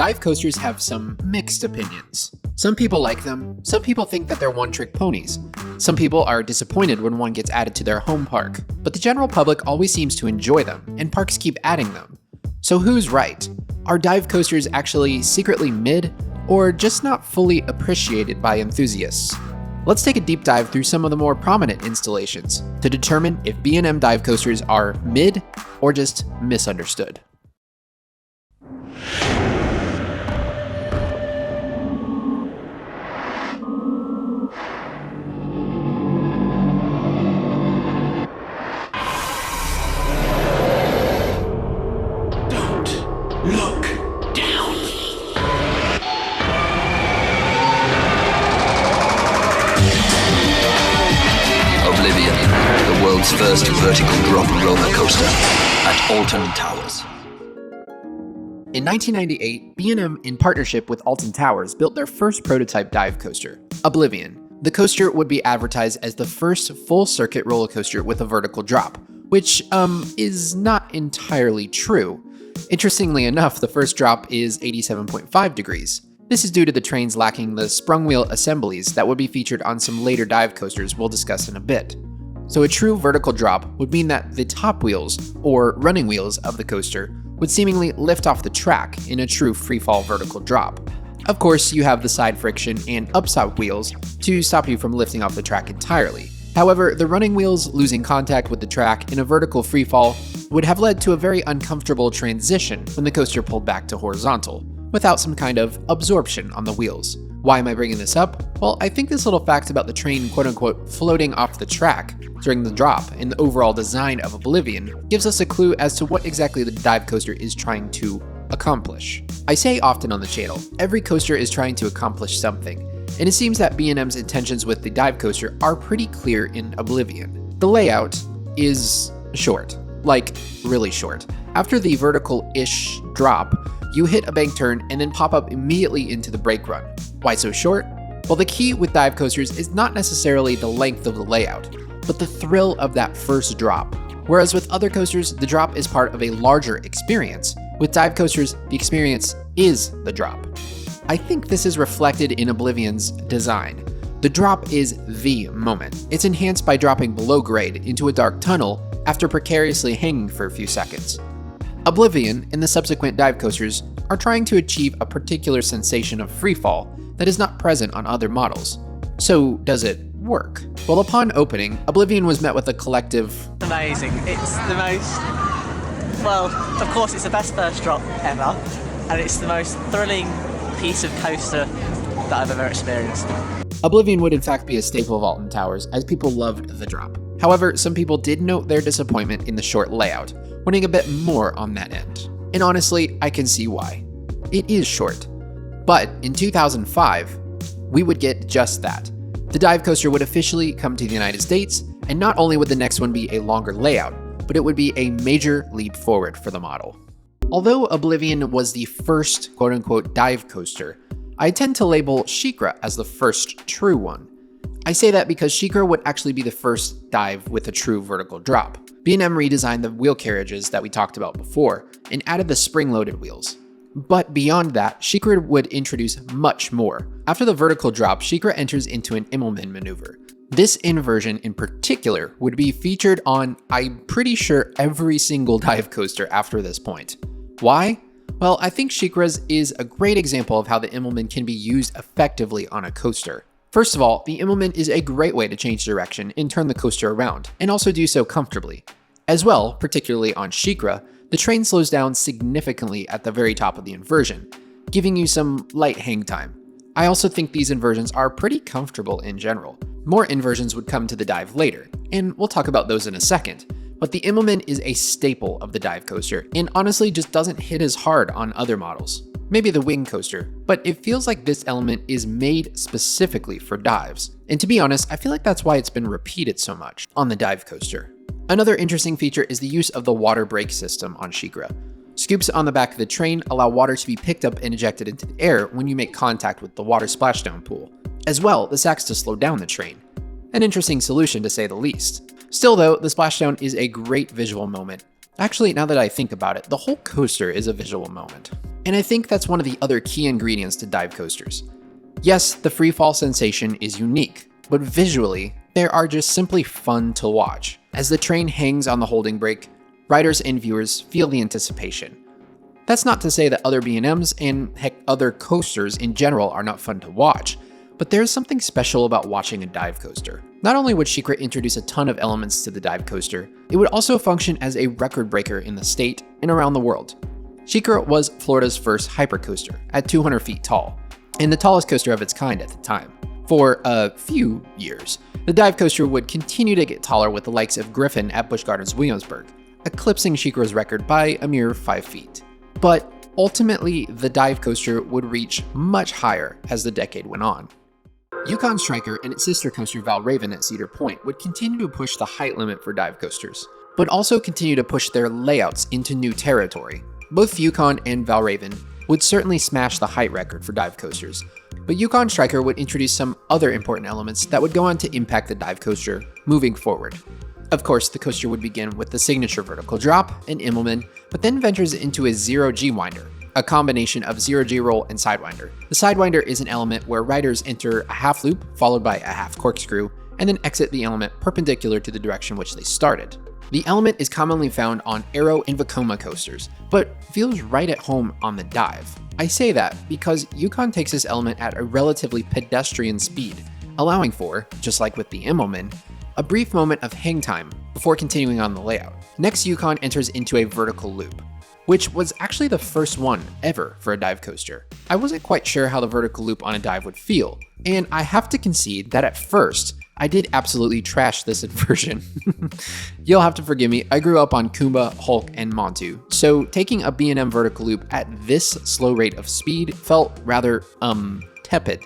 dive coasters have some mixed opinions. Some people like them, some people think that they're one-trick ponies. Some people are disappointed when one gets added to their home park, but the general public always seems to enjoy them, and parks keep adding them. So who's right? Are dive coasters actually secretly mid, or just not fully appreciated by enthusiasts? Let's take a deep dive through some of the more prominent installations to determine if B&M dive coasters are mid or just misunderstood. Look down. Oblivion, the world's first vertical drop roller coaster at Alton Towers. In 1998, B&M, in partnership with Alton Towers, built their first prototype dive coaster, Oblivion. The coaster would be advertised as the first full-circuit roller coaster with a vertical drop, which, is not entirely true. Interestingly enough, the first drop is 87.5 degrees. This is due to the trains lacking the sprung wheel assemblies that would be featured on some later dive coasters we'll discuss in a bit. So a true vertical drop would mean that the top wheels, or running wheels of the coaster, would seemingly lift off the track in a true freefall vertical drop. Of course, you have the side friction and upside wheels to stop you from lifting off the track entirely. However, the running wheels losing contact with the track in a vertical freefall would have led to a very uncomfortable transition when the coaster pulled back to horizontal, without some kind of absorption on the wheels. Why am I bringing this up? Well, I think this little fact about the train quote-unquote floating off the track during the drop and the overall design of Oblivion gives us a clue as to what exactly the dive coaster is trying to accomplish. I say often on the channel, every coaster is trying to accomplish something, and it seems that B&M's intentions with the dive coaster are pretty clear in Oblivion. The layout is short, like really short. After the vertical-ish drop, you hit a bank turn and then pop up immediately into the brake run. Why so short? Well, the key with dive coasters is not necessarily the length of the layout, but the thrill of that first drop. Whereas with other coasters, the drop is part of a larger experience. With dive coasters, the experience is the drop. I think this is reflected in Oblivion's design. The drop is the moment. It's enhanced by dropping below grade into a dark tunnel after precariously hanging for a few seconds. Oblivion and the subsequent dive coasters are trying to achieve a particular sensation of freefall that is not present on other models. So does it work? Well, upon opening, Oblivion was met with a collective amazing. It's the most, well, of course it's the best first drop ever, and it's the most thrilling piece of coaster that I've ever experienced. Oblivion would in fact be a staple of Alton Towers, as people loved the drop. However, some people did note their disappointment in the short layout, wanting a bit more on that end. And honestly, I can see why. It is short. But in 2005, we would get just that. The dive coaster would officially come to the United States, and not only would the next one be a longer layout, but it would be a major leap forward for the model. Although Oblivion was the first quote-unquote dive coaster, I tend to label SheiKra as the first true one. I say that because SheiKra would actually be the first dive with a true vertical drop. B&M redesigned the wheel carriages that we talked about before and added the spring-loaded wheels. But beyond that, SheiKra would introduce much more. After the vertical drop, SheiKra enters into an Immelman maneuver. This inversion in particular would be featured on, I'm pretty sure, every single dive coaster after this point. Why? Well, I think SheiKra's is a great example of how the Immelman can be used effectively on a coaster. First of all, the Immelman is a great way to change direction and turn the coaster around, and also do so comfortably. As well, particularly on SheiKra, the train slows down significantly at the very top of the inversion, giving you some light hang time. I also think these inversions are pretty comfortable in general. More inversions would come to the dive later, and we'll talk about those in a second. But the Immelman is a staple of the dive coaster, and honestly just doesn't hit as hard on other models. Maybe the wing coaster, but it feels like this element is made specifically for dives. And to be honest, I feel like that's why it's been repeated so much on the dive coaster. Another interesting feature is the use of the water brake system on SheiKra. Scoops on the back of the train allow water to be picked up and ejected into the air when you make contact with the water splashdown pool. As well, this acts to slow down the train. An interesting solution to say the least. Still though, the splashdown is a great visual moment. Actually, now that I think about it, the whole coaster is a visual moment. And I think that's one of the other key ingredients to dive coasters. Yes, the free fall sensation is unique, but visually, they are just simply fun to watch. As the train hangs on the holding brake, riders and viewers feel the anticipation. That's not to say that other B&Ms and heck other coasters in general are not fun to watch, but there's something special about watching a dive coaster. Not only would SheiKra introduce a ton of elements to the dive coaster, it would also function as a record breaker in the state and around the world. SheiKra was Florida's first hypercoaster at 200 feet tall, and the tallest coaster of its kind at the time. For a few years, the dive coaster would continue to get taller with the likes of Griffon at Busch Gardens Williamsburg, eclipsing SheiKra's record by a mere 5 feet. But ultimately, the dive coaster would reach much higher as the decade went on. Yukon Striker and its sister coaster Valravn at Cedar Point would continue to push the height limit for dive coasters, but also continue to push their layouts into new territory. Both Yukon and Valravn would certainly smash the height record for dive coasters, but Yukon Striker would introduce some other important elements that would go on to impact the dive coaster moving forward. Of course, the coaster would begin with the signature vertical drop and Immelman, but then ventures into a zero-G winder, a combination of zero-G roll and sidewinder. The sidewinder is an element where riders enter a half loop followed by a half corkscrew, and then exit the element perpendicular to the direction which they started. The element is commonly found on Aero and Vekoma coasters, but feels right at home on the dive. I say that because Yukon takes this element at a relatively pedestrian speed, allowing for, just like with the Immelman, a brief moment of hang time before continuing on the layout. Next, Yukon enters into a vertical loop, which was actually the first one ever for a dive coaster. I wasn't quite sure how the vertical loop on a dive would feel, and I have to concede that at first, I did absolutely trash this inversion. You'll have to forgive me, I grew up on Kumba, Hulk, and Montu, so taking a B&M vertical loop at this slow rate of speed felt rather, tepid.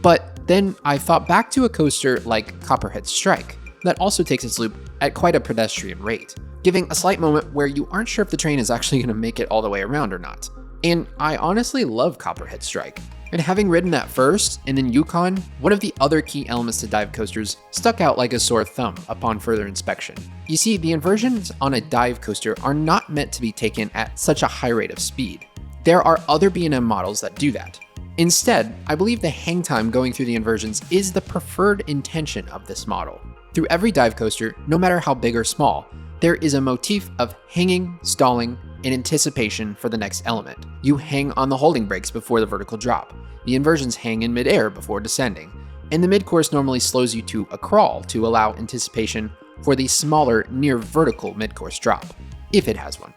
But then I thought back to a coaster like Copperhead Strike, that also takes its loop at quite a pedestrian rate, giving a slight moment where you aren't sure if the train is actually going to make it all the way around or not. And I honestly love Copperhead Strike. And having ridden that first, and then Yukon, one of the other key elements to dive coasters stuck out like a sore thumb upon further inspection. You see, the inversions on a dive coaster are not meant to be taken at such a high rate of speed. There are other B&M models that do that. Instead, I believe the hang time going through the inversions is the preferred intention of this model. Through every dive coaster, no matter how big or small, there is a motif of hanging, stalling, and anticipation for the next element. You hang on the holding brakes before the vertical drop. The inversions hang in midair before descending. And the mid-course normally slows you to a crawl to allow anticipation for the smaller, near vertical mid-course drop, if it has one.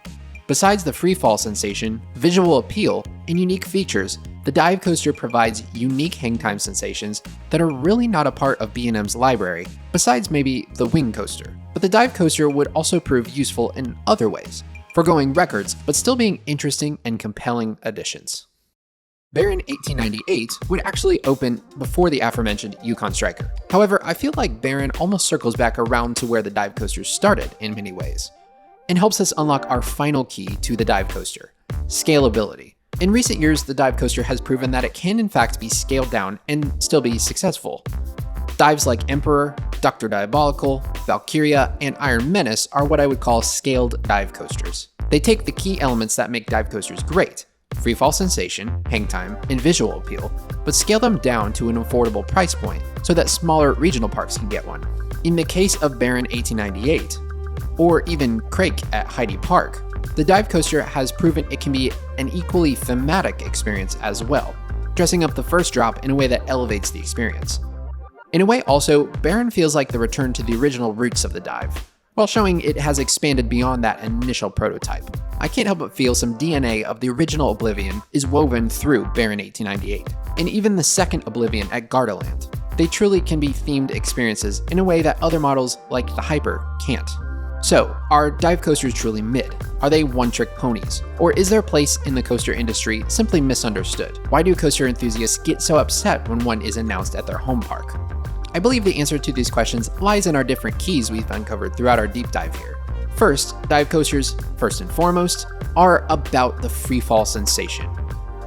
Besides the free fall sensation, visual appeal, and unique features, the dive coaster provides unique hang time sensations that are really not a part of B&M's library, besides maybe the wing coaster. But the dive coaster would also prove useful in other ways, foregoing records, but still being interesting and compelling additions. Baron1898 would actually open before the aforementioned Yukon Striker. However, I feel like Baron almost circles back around to where the dive coasters started in many ways, and helps us unlock our final key to the dive coaster: scalability. In recent years, the dive coaster has proven that it can in fact be scaled down and still be successful. Dives like Emperor, Dr. Diabolical, Valkyria, and Iron Menace are what I would call scaled dive coasters. They take the key elements that make dive coasters great: freefall sensation, hang time, and visual appeal, but scale them down to an affordable price point so that smaller regional parks can get one. In the case of Baron1898, or even Crake at Heidi Park, the dive coaster has proven it can be an equally thematic experience as well, dressing up the first drop in a way that elevates the experience. In a way also, Baron feels like the return to the original roots of the dive, while showing it has expanded beyond that initial prototype. I can't help but feel some DNA of the original Oblivion is woven through Baron1898, and even the second Oblivion at Gardaland. They truly can be themed experiences in a way that other models like the Hyper can't. So, are dive coasters truly mid? Are they one-trick ponies? Or is their place in the coaster industry simply misunderstood? Why do coaster enthusiasts get so upset when one is announced at their home park? I believe the answer to these questions lies in our different keys we've uncovered throughout our deep dive here. First, dive coasters, first and foremost, are about the freefall sensation.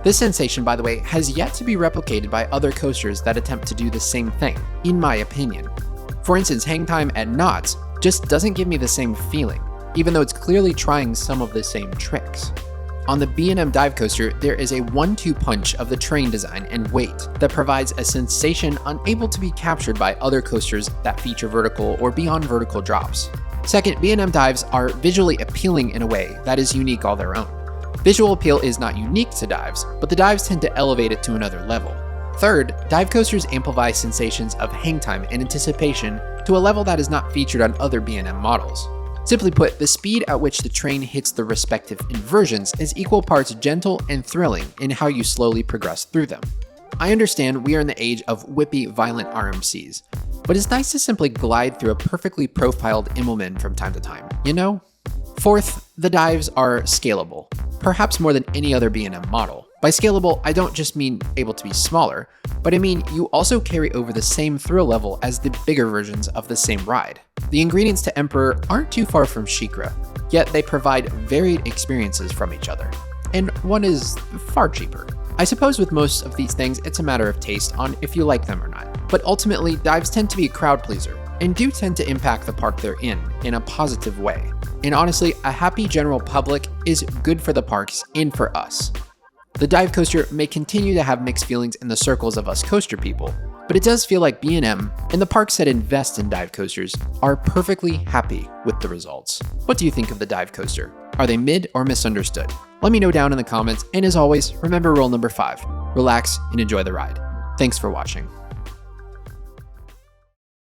This sensation, by the way, has yet to be replicated by other coasters that attempt to do the same thing, in my opinion. For instance, hang time at Knott's just doesn't give me the same feeling, even though it's clearly trying some of the same tricks. On the B&M dive coaster, there is a 1-2 punch of the train design and weight that provides a sensation unable to be captured by other coasters that feature vertical or beyond vertical drops. Second, B&M dives are visually appealing in a way that is unique all their own. Visual appeal is not unique to dives, but the dives tend to elevate it to another level. Third, dive coasters amplify sensations of hang time and anticipation to a level that is not featured on other B&M models. Simply put, the speed at which the train hits the respective inversions is equal parts gentle and thrilling in how you slowly progress through them. I understand we are in the age of whippy, violent RMCs, but it's nice to simply glide through a perfectly profiled Immelmann from time to time, you know? Fourth, the dives are scalable, perhaps more than any other B&M model. By scalable, I don't just mean able to be smaller, but I mean you also carry over the same thrill level as the bigger versions of the same ride. The ingredients to Emperor aren't too far from SheiKra, yet they provide varied experiences from each other, and one is far cheaper. I suppose with most of these things, it's a matter of taste on if you like them or not, but ultimately, dives tend to be a crowd pleaser, and do tend to impact the park they're in a positive way. And honestly, a happy general public is good for the parks and for us. The dive coaster may continue to have mixed feelings in the circles of us coaster people, but it does feel like B&M and the parks that invest in dive coasters are perfectly happy with the results. What do you think of the dive coaster? Are they mid or misunderstood? Let me know down in the comments, and as always, remember rule number 5, relax and enjoy the ride. Thanks for watching.